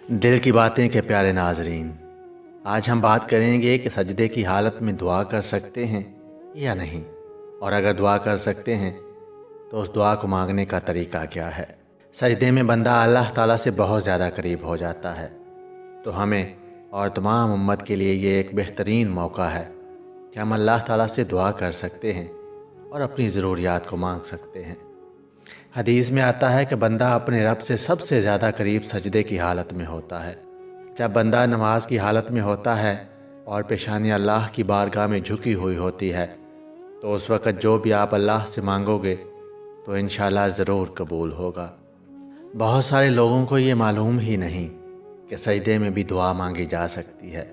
دل کی باتیں کے پیارے ناظرین، آج ہم بات کریں گے کہ سجدے کی حالت میں دعا کر سکتے ہیں یا نہیں، اور اگر دعا کر سکتے ہیں تو اس دعا کو مانگنے کا طریقہ کیا ہے۔ سجدے میں بندہ اللہ تعالیٰ سے بہت زیادہ قریب ہو جاتا ہے، تو ہمیں اور تمام امت کے لیے یہ ایک بہترین موقع ہے کہ ہم اللہ تعالیٰ سے دعا کر سکتے ہیں اور اپنی ضروریات کو مانگ سکتے ہیں۔ حدیث میں آتا ہے کہ بندہ اپنے رب سے سب سے زیادہ قریب سجدے کی حالت میں ہوتا ہے۔ جب بندہ نماز کی حالت میں ہوتا ہے اور پیشانی اللہ کی بارگاہ میں جھکی ہوئی ہوتی ہے، تو اس وقت جو بھی آپ اللہ سے مانگو گے تو انشاءاللہ ضرور قبول ہوگا۔ بہت سارے لوگوں کو یہ معلوم ہی نہیں کہ سجدے میں بھی دعا مانگی جا سکتی ہے،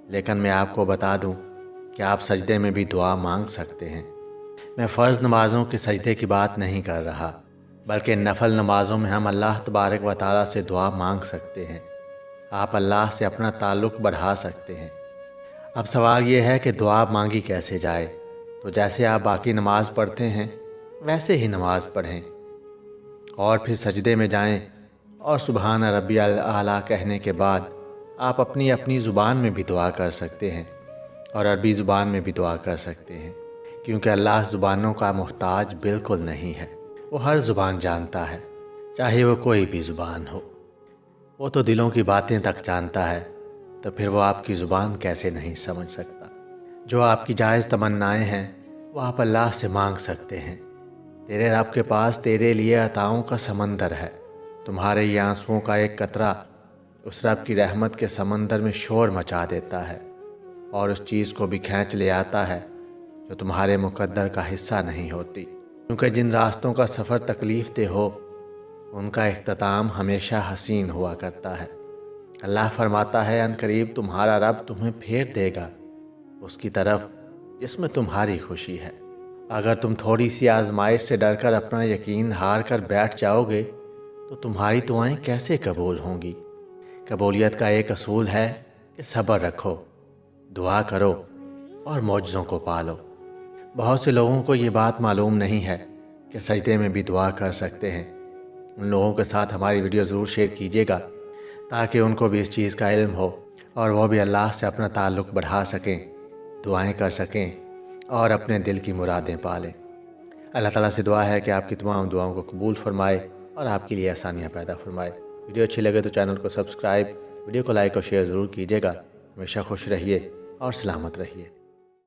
لیکن میں آپ کو بتا دوں کہ آپ سجدے میں بھی دعا مانگ سکتے ہیں۔ میں فرض نمازوں کے سجدے کی بات نہیں کر رہا، بلکہ نفل نمازوں میں ہم اللہ تبارک و تعالیٰ سے دعا مانگ سکتے ہیں۔ آپ اللہ سے اپنا تعلق بڑھا سکتے ہیں۔ اب سوال یہ ہے کہ دعا مانگی کیسے جائے؟ تو جیسے آپ باقی نماز پڑھتے ہیں ویسے ہی نماز پڑھیں، اور پھر سجدے میں جائیں اور سبحان ربی الاعلیٰ کہنے کے بعد آپ اپنی اپنی زبان میں بھی دعا کر سکتے ہیں اور عربی زبان میں بھی دعا کر سکتے ہیں، کیونکہ اللہ زبانوں کا محتاج بالکل نہیں ہے۔ وہ ہر زبان جانتا ہے، چاہے وہ کوئی بھی زبان ہو۔ وہ تو دلوں کی باتیں تک جانتا ہے، تو پھر وہ آپ کی زبان کیسے نہیں سمجھ سکتا۔ جو آپ کی جائز تمنائیں ہیں وہ آپ اللہ سے مانگ سکتے ہیں۔ تیرے رب کے پاس تیرے لیے عطاؤں کا سمندر ہے، تمہارے یہ آنسوؤں کا ایک قطرہ اس رب کی رحمت کے سمندر میں شور مچا دیتا ہے اور اس چیز کو بھی کھینچ لے آتا ہے جو تمہارے مقدر کا حصہ نہیں ہوتی، کیونکہ جن راستوں کا سفر تکلیف دہ ہو ان کا اختتام ہمیشہ حسین ہوا کرتا ہے۔ اللہ فرماتا ہے ان قریب تمہارا رب تمہیں پھیر دے گا اس کی طرف جس میں تمہاری خوشی ہے۔ اگر تم تھوڑی سی آزمائش سے ڈر کر اپنا یقین ہار کر بیٹھ جاؤ گے تو تمہاری دعائیں کیسے قبول ہوں گی؟ قبولیت کا ایک اصول ہے کہ صبر رکھو، دعا کرو اور معجزوں کو پالو۔ بہت سے لوگوں کو یہ بات معلوم نہیں ہے کہ سجدے میں بھی دعا کر سکتے ہیں۔ ان لوگوں کے ساتھ ہماری ویڈیو ضرور شیئر کیجیے گا تاکہ ان کو بھی اس چیز کا علم ہو اور وہ بھی اللہ سے اپنا تعلق بڑھا سکیں، دعائیں کر سکیں اور اپنے دل کی مرادیں پالیں۔ اللہ تعالیٰ سے دعا ہے کہ آپ کی تمام دعاؤں کو قبول فرمائے اور آپ کے لیے آسانیاں پیدا فرمائے۔ ویڈیو اچھی لگے تو چینل کو سبسکرائب، ویڈیو کو لائک اور شیئر ضرور کیجیے گا۔ ہمیشہ خوش رہیے اور سلامت رہیے۔